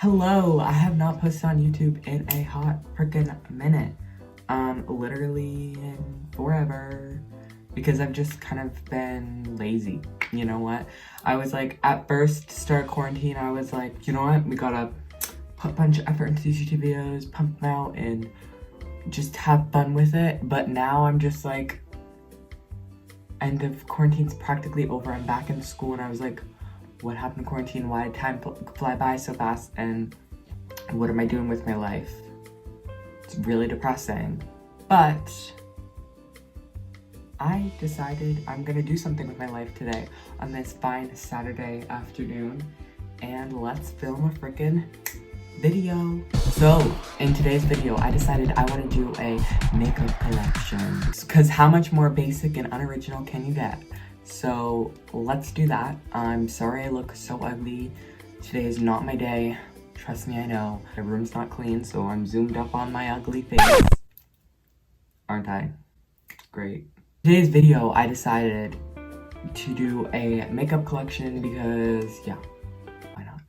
Hello, I have not posted on YouTube in a hot freaking minute. Literally in forever. Because I've just kind of been lazy. You know what? I was like, at first, start quarantine, I was like, you know what? We gotta put a bunch of effort into these YouTube videos, pump them out, and just have fun with it. But now I'm just like, end of quarantine's practically over. I'm back in school, and I was like, what happened to quarantine? Why did time fly by so fast? And what am I doing with my life? It's really depressing. But I decided I'm gonna do something with my life today on this fine Saturday afternoon. And let's film a freaking video. So in today's video, I decided I want to do a makeup collection. Because how much more basic and unoriginal can you get? So let's do that. I'm sorry I look so ugly. Today is not my day. Trust me, I know. My room's not clean, so I'm zoomed up on my ugly face. Aren't I? Great. Today's video, I decided to do a makeup collection because, yeah, why not?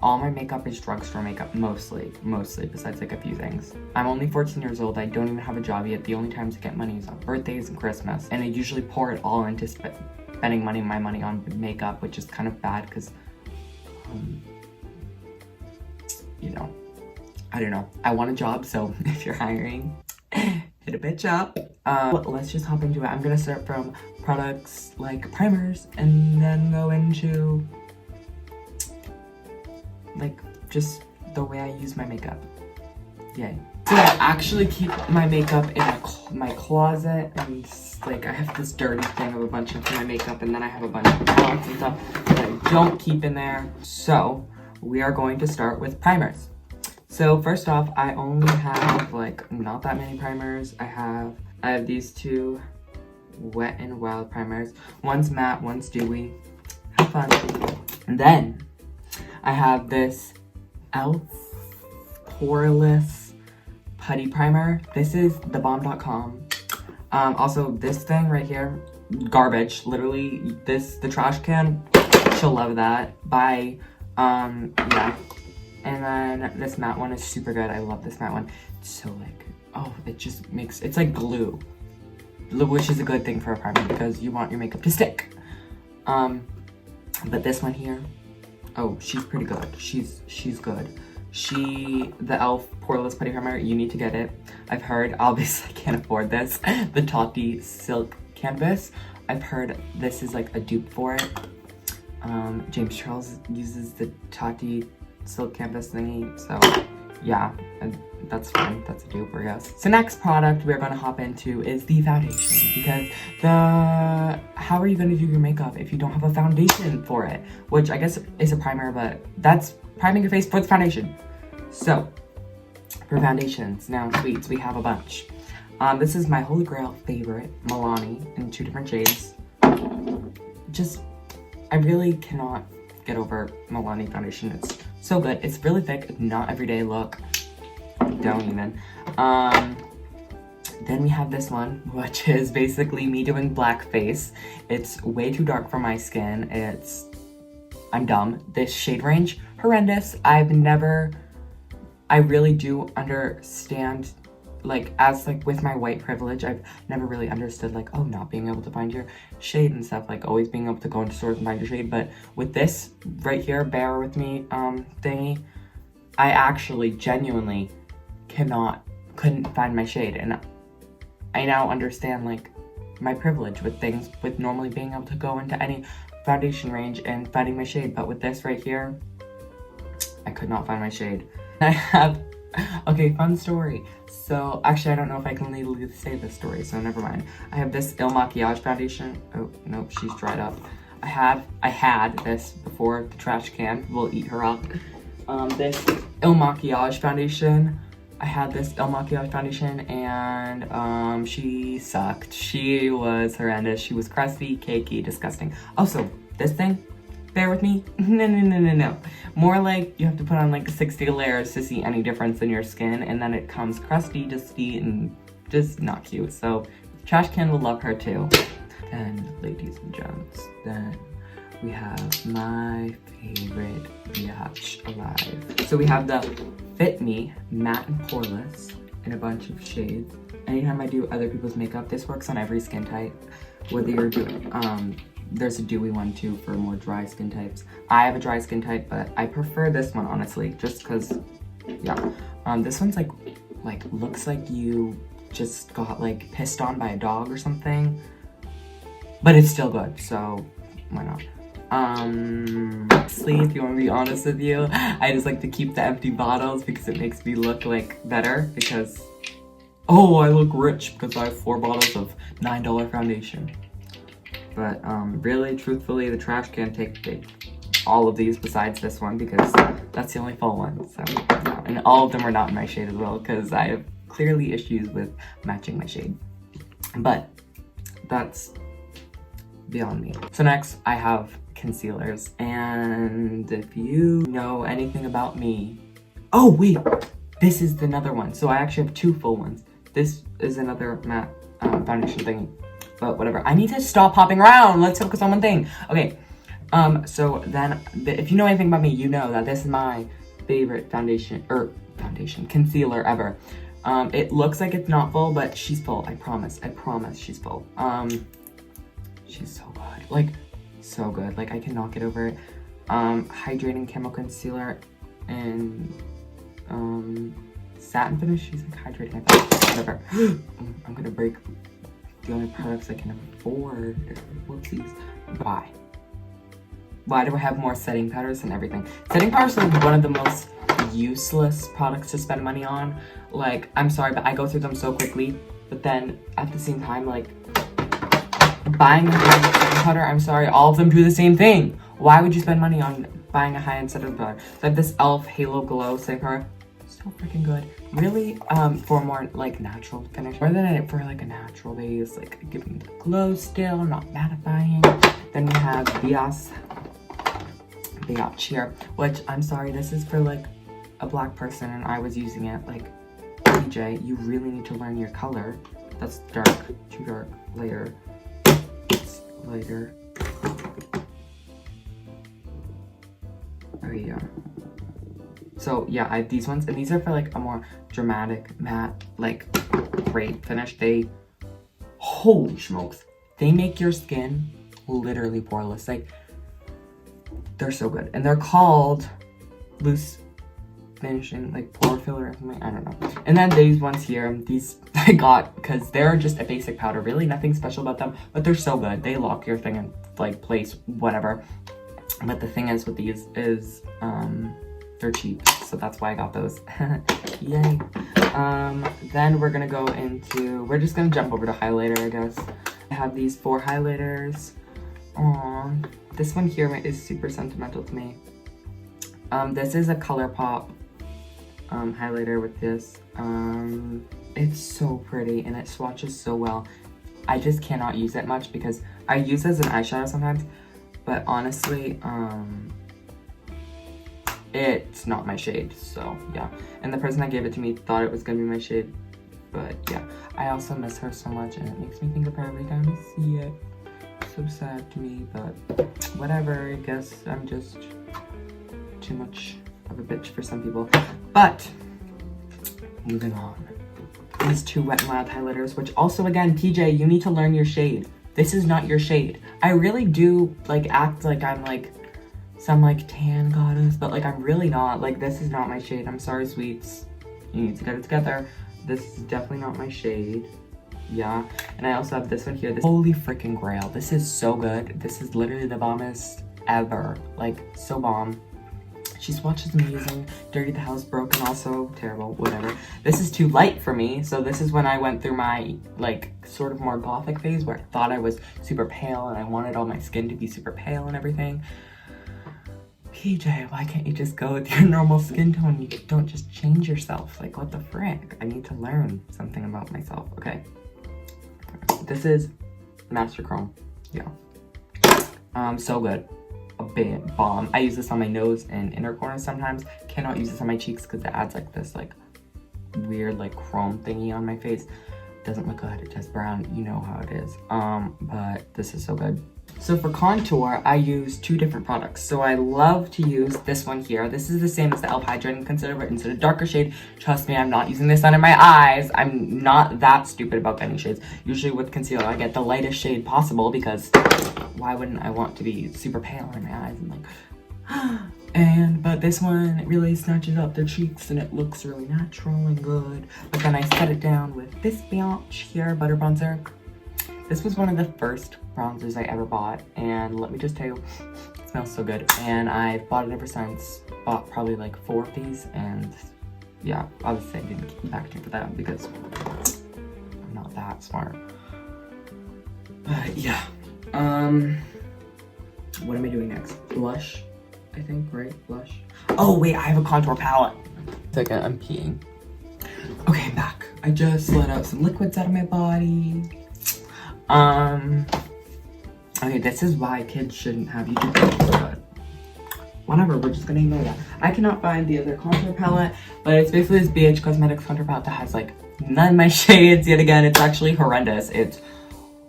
All my makeup is drugstore makeup, mostly, besides like a few things. I'm only 14 years old. I don't even have a job yet. The only times I get money is on birthdays and Christmas. And I usually pour it all into spending my money on makeup, which is kind of bad because, you know, I don't know. I want a job, so if you're hiring, hit a bitch up. Let's just hop into it. I'm gonna start from products like primers and then go into like just the way I use my makeup. Yay. So I actually keep my makeup in my closet, and like I have this dirty thing of a bunch of my makeup, and then I have a bunch of palettes and stuff that I don't keep in there. So we are going to start with primers. So first off, I only have like not that many primers. I have these two Wet n Wild primers. One's matte, one's dewy. Have fun. And then I have this e.l.f. poreless putty primer. This is thebomb.com. Also this thing right here, garbage. Literally the trash can. She'll love that. By yeah. And then this matte one is super good. I love this matte one. It's so like, oh, it just makes, it's like glue. Which is a good thing for a primer because you want your makeup to stick. But this one here, oh, she's pretty good. She's good. The e.l.f. poreless putty primer, you need to get it. I've heard, obviously I can't afford this, the Tati Silk Canvas. I've heard this is like a dupe for it. James Charles uses the Tati Silk Canvas thingy, so yeah, that's fine. That's a dupe, I guess. So next product we're gonna hop into is the foundation, because how are you gonna do your makeup if you don't have a foundation for it? Which I guess is a primer, but that's priming your face for the foundation. So for foundations, now sweets, we have a bunch. This is my holy grail favorite, Milani, in 2 different shades. I really cannot get over Milani foundation. It's so good. It's really thick, not everyday look. Don't even. Then we have this one, which is basically me doing blackface. It's way too dark for my skin. I'm dumb. This shade range, horrendous. I really do understand, like, as like with my white privilege, I've never really understood like, oh, not being able to find your shade and stuff, like always being able to go into stores and find your shade. But with this right here, bear with me thingy, I actually genuinely couldn't find my shade. And I now understand like my privilege with things, with normally being able to go into any foundation range and finding my shade. But with this right here, I could not find my shade. I have, okay, fun story. So actually I don't know if I can legally say this story, so never mind. I have this Il Makiage foundation. Oh, nope, she's dried up. I had this before the trash can will eat her up. This Il Makiage foundation. I had this Il Makiage foundation, and she sucked. She was horrendous. She was crusty, cakey, disgusting. Also, this thing, bear with me. No. More like you have to put on like 60 layers to see any difference in your skin, and then it comes crusty, dusty, and just not cute. So trash can will love her too. Then, ladies and gents, then we have my favorite biatch alive. So we have the Fit Me Matte and Poreless in a bunch of shades. Anytime I do other people's makeup, this works on every skin type. Whether you're doing, there's a dewy one too for more dry skin types. I have a dry skin type, but I prefer this one honestly, just cause, yeah. This one's like looks like you just got like pissed on by a dog or something, but it's still good, so why not? Honestly, if you want to be honest with you, I just like to keep the empty bottles because it makes me look like better, because oh, I look rich because I have 4 bottles of $9 foundation. But really, truthfully, the trash can take all of these besides this one because that's the only full one. So, yeah. And all of them are not in my shade as well because I have clearly issues with matching my shade. But that's beyond me. So next, I have concealers. And if you know anything about me... Oh, wait! This is another one. So I actually have 2 full ones. This is another matte foundation thing. But whatever. I need to stop hopping around. Let's focus on one thing. Okay. So then, if you know anything about me, you know that this is my favorite concealer ever. It looks like it's not full, but she's full. I promise she's full. She's so good. Like, so good. Like, I cannot get over it. Hydrating camo concealer and satin finish. She's like hydrating. Whatever. I'm gonna break the only products I can afford. Whoopsies. Why do I have more setting powders than everything? Setting powders are one of the most useless products to spend money on. Like, I'm sorry, but I go through them so quickly. But then, at the same time, like, buying a high-end setting powder, I'm sorry, all of them do the same thing. Why would you spend money on buying a high-end setting powder? So I have this e.l.f. Halo Glow setting powder. So freaking good. Really, for more, like, natural finish. More than it for, like, a natural base. Like, giving the glow still, not mattifying. Then we have Biatch here, which, I'm sorry, this is for, like, a black person, and I was using it. Like, DJ, you really need to learn your color. That's dark, too dark, lighter, lighter. Oh, yeah. So, yeah, I have these ones, and these are for, like, a more dramatic, matte, like, great finish. They, holy smokes, they make your skin literally poreless. Like, they're so good. And they're called loose finishing, like, pore filler or something. I don't know. And then these ones here, these I got because they're just a basic powder. Really nothing special about them, but they're so good. They lock your thing in, like, place, whatever. But the thing is with these is, they're cheap, so that's why I got those. Yay. Then we're gonna go into, we're just gonna jump over to highlighter, I guess. I have these 4 highlighters. Aww. This one here is super sentimental to me. This is a ColourPop highlighter with this. It's so pretty and it swatches so well. I just cannot use it much because I use it as an eyeshadow sometimes, but honestly, it's not my shade, so yeah. And the person that gave it to me thought it was gonna be my shade, but yeah. I also miss her so much and it makes me think of her every time I see it. So sad to me, but whatever. I guess I'm just too much of a bitch for some people. But moving on, these 2 Wet n Wild highlighters, which also, again, TJ, you need to learn your shade. This is not your shade. I really do, like, act like I'm like some, like, tan goddess, but, like, I'm really not. Like, this is not my shade. I'm sorry, sweets, you need to get it together. This is definitely not my shade. Yeah, and I also have this one here. This holy freaking grail. This is so good. This is literally the bombest ever. Like, so bomb. She swatches amazing. Dirty the House, Broken, also terrible, whatever. This is too light for me, so this is when I went through my, like, sort of more gothic phase where I thought I was super pale and I wanted all my skin to be super pale and everything. PJ, why can't you just go with your normal skin tone? You don't just change yourself. Like, what the frick? I need to learn something about myself. Okay. This is Master Chrome. Yeah. So good. A bit bomb. I use this on my nose and inner corner sometimes. Cannot use this on my cheeks because it adds, like, this, like, weird, like, chrome thingy on my face. Doesn't look good. It just brown. You know how it is. But this is so good. So for contour, I use two different products. So I love to use this one here. This is the same as the e.l.f. Hydrating Concealer, but instead of darker shade, trust me, I'm not using this under my eyes. I'm not that stupid about getting shades. Usually with concealer, I get the lightest shade possible because why wouldn't I want to be super pale in my eyes and like, but this one, it really snatches up the cheeks and it looks really natural and good. But then I set it down with this biatch here, Butter Bronzer. This was one of the first bronzers I ever bought, and let me just tell you, it smells so good. And I've bought it ever since. Bought probably like 4 of these, and yeah, obviously I didn't keep the packaging for that because I'm not that smart. But yeah, what am I doing next? Blush, I think, right? Blush. Oh wait, I have a contour palette. Second, I'm peeing. Okay, I'm back. I just let out some liquids out of my body. Okay, this is why kids shouldn't have YouTube channels, but whatever, we're just gonna ignore that. I cannot find the other contour palette, but it's basically this BH Cosmetics contour palette that has like none of my shades yet again. It's actually horrendous. It's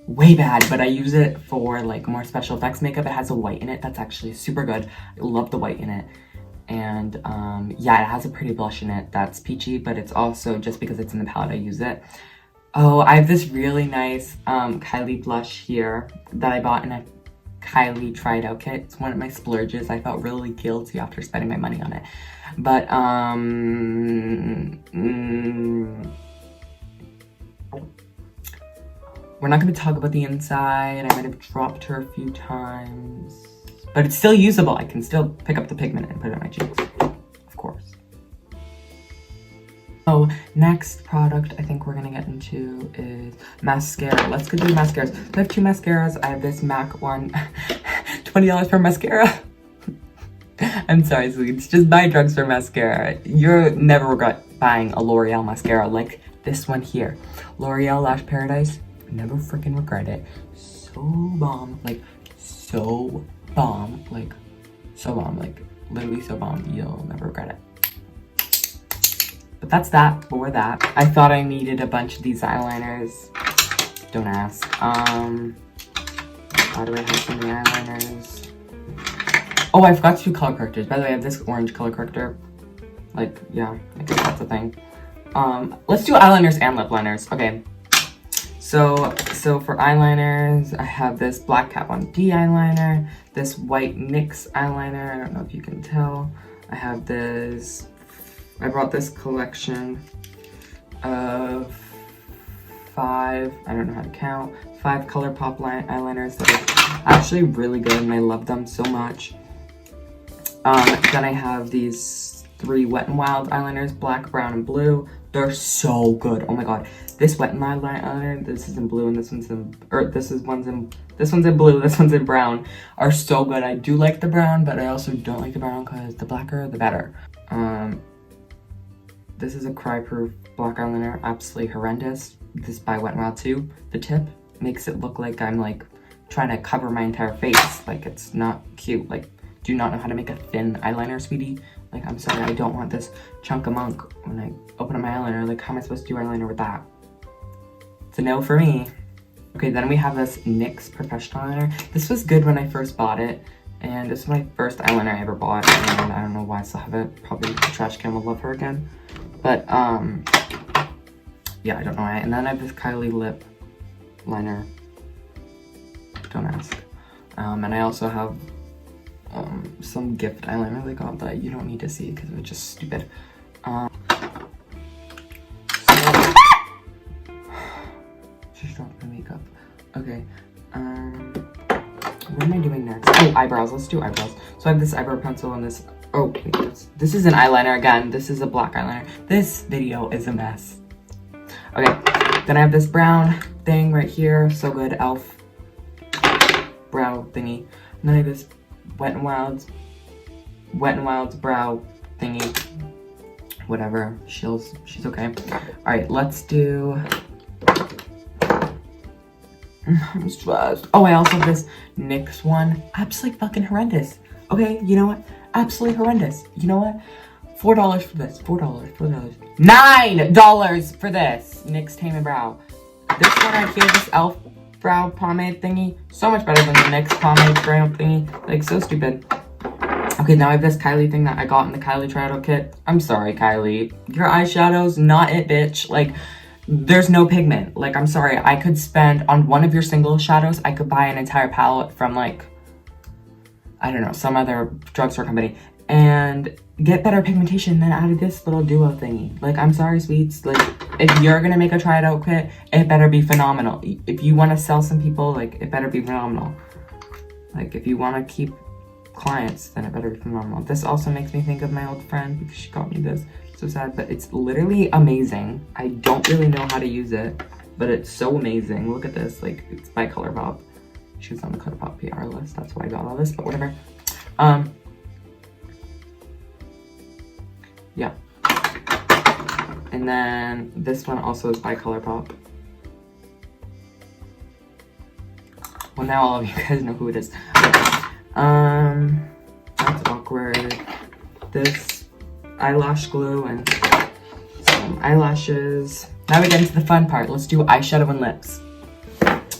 way bad, but I use it for like more special effects makeup. It has a white in it that's actually super good. I love the white in it. And yeah, it has a pretty blush in it that's peachy, but it's also just because it's in the palette I use it. Oh, I have this really nice Kylie blush here that I bought in a Kylie tried out kit. It's one of my splurges. I felt really guilty after spending my money on it. But we're not going to talk about the inside. I might have dropped her a few times. But it's still usable. I can still pick up the pigment and put it on my cheeks. Of course. So, next product I think we're gonna get into is mascara. Let's go do mascaras. So I have 2 mascaras. I have this MAC one, $20 for mascara. I'm sorry, sweets. Just buy drugstore mascara. You'll never regret buying a L'Oreal mascara like this one here. L'Oreal Lash Paradise. Never freaking regret it. So bomb. Like, so bomb. Like, so bomb. Like, literally so bomb. You'll never regret it. But that's that for that. I thought I needed a bunch of these eyeliners. Don't ask. How do I have so many eyeliners? Oh, I forgot to do color correctors. By the way, I have this orange color corrector. Like, yeah, I guess that's a thing. Let's do eyeliners and lip liners. Okay. So for eyeliners, I have this Black Kat Von D eyeliner, this white NYX eyeliner. I don't know if you can tell. I have this. I brought this collection of 5, I don't know how to count, 5 ColourPop eyeliners that are actually really good and I love them so much. Then I have these 3 Wet n Wild eyeliners, black, brown, and blue. They're so good. Oh my god. This Wet n Wild eyeliner, this is in blue and this one's in, this one's in blue, this one's in brown, are so good. I do like the brown, but I also don't like the brown because the blacker, the better. This is a cry-proof black eyeliner, absolutely horrendous. This is by Wet n Wild too. The tip makes it look like I'm like trying to cover my entire face. Like it's not cute. Like, do you not know how to make a thin eyeliner, sweetie? Like, I'm sorry, I don't want this chunk of munk when I open up my eyeliner. Like, how am I supposed to do eyeliner with that? It's a no for me. Okay, then we have this NYX Professional Eyeliner. This was good when I first bought it. And this is my first eyeliner I ever bought. And I don't know why I still have it. Probably the trash can will love her again. But, yeah, I don't know why. And then I have this Kylie lip liner. Don't ask. And I also have some gift eyeliner they got that you don't need to see because it's just stupid. Just dropped my makeup. Okay. What am I doing next? Oh, eyebrows. Let's do eyebrows. So I have this eyebrow pencil and this. Oh, wait, this is an eyeliner again. This is a black eyeliner. This video is a mess. Okay, then I have this brown thing right here. So good, e.l.f. brow thingy. And then I have this Wet n Wild's brow thingy. Whatever, she's okay. All right, let's do. I'm stressed. Oh, I also have this NYX one. Absolutely fucking horrendous. Okay, you know what? Absolutely horrendous. You know what? $4 for this. $4. $9 for this NYX Tame and Brow. This one right here, this e.l.f. brow pomade thingy. So much better than the NYX pomade brow thingy. Like, so stupid. Okay, now I have this Kylie thing that I got in the Kylie Triado kit. I'm sorry, Kylie. Your eyeshadow's not it, bitch. Like, there's no pigment. Like, I'm sorry. I could spend, on one of your single shadows, I could buy an entire palette from, like, I don't know, some other drugstore company, and get better pigmentation than out of this little duo thingy. Like, I'm sorry, sweets. Like, if you're gonna make a try it out kit, it better be phenomenal. If you want to sell some people, like, it better be phenomenal. Like, if you want to keep clients, then it better be phenomenal. This also makes me think of my old friend because she got me this. So sad, but it's literally amazing. I don't really know how to use it, but it's so amazing. Look at this. Like, it's by ColourPop. She was on the ColourPop PR list. That's why I got all this, but whatever. Yeah. And then this one also is by ColourPop. Well, now all of you guys know who it is. That's awkward. This eyelash glue and some eyelashes. Now we get into the fun part. Let's do eyeshadow and lips.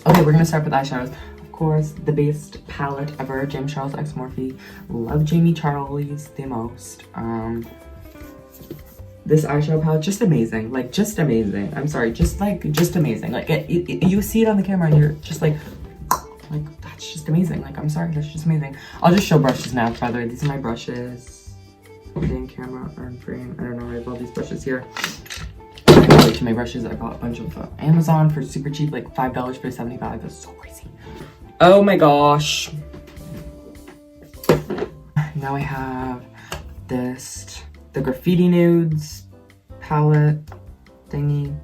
Okay, we're gonna start with eyeshadows. Of course, the best palette ever, James Charles X Morphe. Love Jamie Charles the most. This eyeshadow palette, just amazing. Like, just amazing. I'm sorry, just amazing. Like, you see it on the camera and you're just like, that's just amazing. Like, I'm sorry, that's just amazing. I'll just show brushes now, by the way. These are my brushes. In camera or in frame. I don't know, I have all these brushes here. I got to my brushes. I bought a bunch of Amazon for super cheap, like $5 for 75. That's so crazy. Oh my gosh. Now I have this, the Graffiti Nudes palette thingy.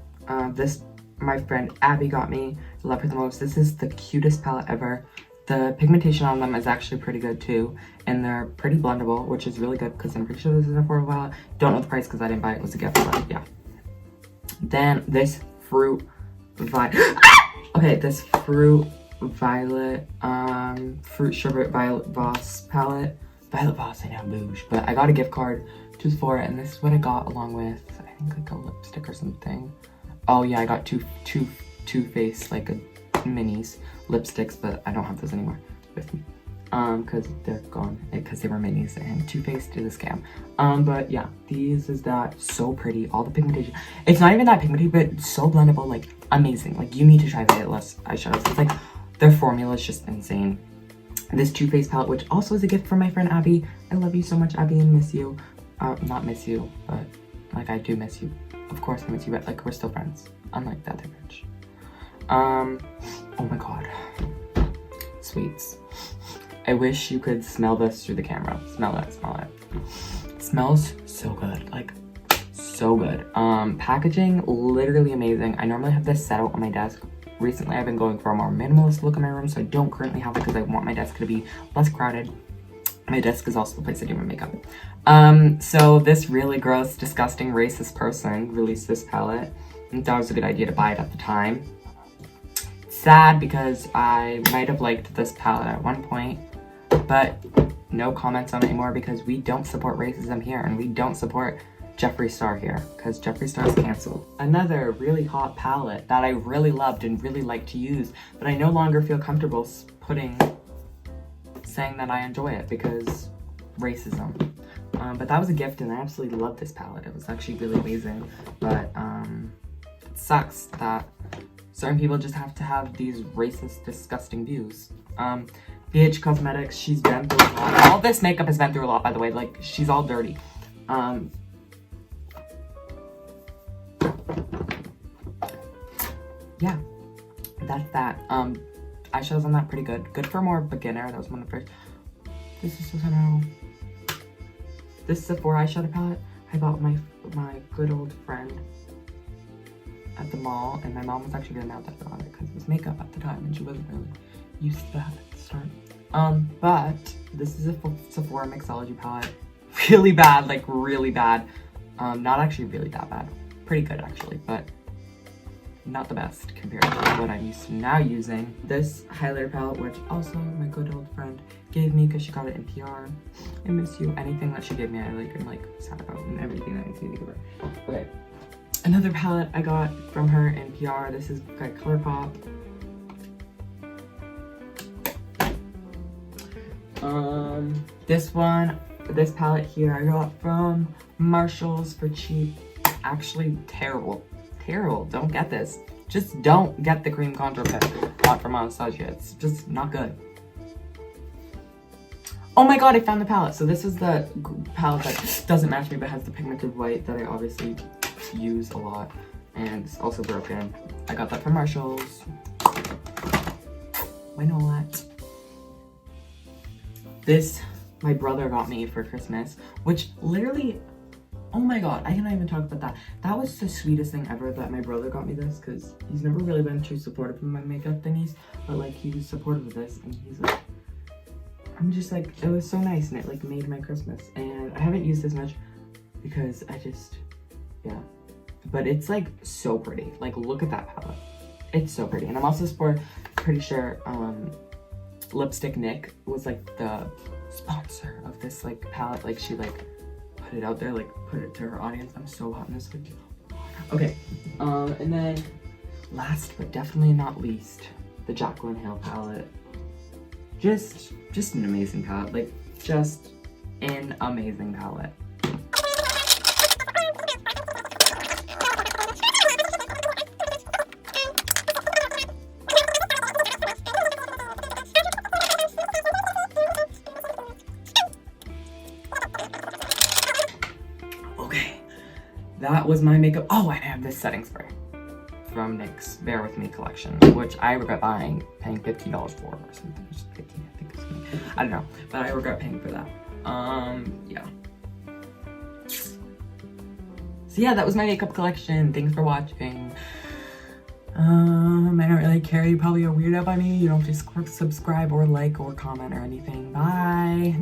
This, my friend Abby got me. I love her the most. This is the cutest palette ever. The pigmentation on them is actually pretty good too, and they're pretty blendable, which is really good because I'm pretty sure this is an affordable palette. Don't know the price because I didn't buy it. It was a gift, but yeah. Then this Fruit Violet. Okay, this Fruit Violet, Fruit Sherbet Violet Voss palette. Violet Voss, I know, boosh. But I got a gift card to Sephora, and this is what I got along with, I think, like a lipstick or something. Oh yeah, I got Too Faced, like a minis lipsticks, but I don't have those anymore with me because they're gone because they were minis, and Too Faced did a scam. But yeah, these is that, so pretty. All the pigmentation, it's not even that pigmented, but it's so blendable, like amazing. Like, you need to try Violet eyeshadows. It's like their formula is just insane. This Too Faced palette, which also is a gift from my friend Abby. I love you so much, Abby, and miss you. Not miss you, but like, I do miss you. Of course I miss you, but like, we're still friends, unlike the other bitch. Oh my god. Sweets. I wish you could smell this through the camera. Smell it, smell it. It smells so good, like, so good. Packaging, literally amazing. I normally have this set out on my desk. Recently, I've been going for a more minimalist look in my room, so I don't currently have it because I want my desk to be less crowded. My desk is also the place I do my makeup. So this really gross, disgusting, racist person released this palette, and thought it was a good idea to buy it at the time. Sad because I might have liked this palette at one point, but no comments on it anymore because we don't support racism here, and we don't support Jeffree Star here because Jeffree Star is canceled. Another really hot palette that I really loved and really like to use, but I no longer feel comfortable saying that I enjoy it because racism. But that was a gift, and I absolutely loved this palette. It was actually really amazing, but it sucks that certain people just have to have these racist, disgusting views. BH Cosmetics, she's been through a lot. All this makeup has been through a lot, by the way. Like, she's all dirty. Yeah, that's that. Eyeshadows on that pretty good. Good for more beginner. That was one of the first. This is this Sephora eyeshadow palette I bought my good old friend at the mall, and my mom was actually really mad that I got it because it was makeup at the time, and she wasn't really used to that at the start. But this is a Sephora Mixology palette. Really bad, like really bad. Not actually really that bad. Pretty good actually, but not the best compared to what I'm used to now using. This highlighter palette, which also my good old friend gave me because she got it in PR. I miss you. Anything that she gave me, I'm like sad about, and everything that I need to give her. Okay. Another palette I got from her in PR. This is by ColourPop. This palette here I got from Marshall's for cheap. Actually terrible. Don't get this. Just don't get the cream contour palette from Anastasia. It's just not good. Oh my god, I found the palette. So this is the palette that doesn't match me but has the pigmented white that I obviously use a lot. And it's also broken. I got that from Marshall's. Why not? This, my brother got me for Christmas, which literally, oh my god, I cannot even talk about that. That was the sweetest thing ever that my brother got me this, because he's never really been too supportive of my makeup thingies, but like he was supportive of this, and he's like, I'm just like, it was so nice, and it like made my Christmas. And I haven't used this much because I just, yeah. But it's like so pretty. Like, look at that palette. It's so pretty. And I'm also pretty sure Lipstick Nick was like the sponsor of this like palette. Like she like put it out there, like put it to her audience. I'm so hot in this video. Okay, and then last but definitely not least, the Jaclyn Hill palette. Just an amazing palette. Like just an amazing palette. That was my makeup. Oh, and I have this setting spray from NYX Bear With Me collection, which I regret paying $15 for or something. Just 15, I think it's something. I don't know, but I regret paying for that. Yeah. So yeah, that was my makeup collection. Thanks for watching. I don't really care. You probably are weirded out by me. You don't just subscribe or like or comment or anything. Bye.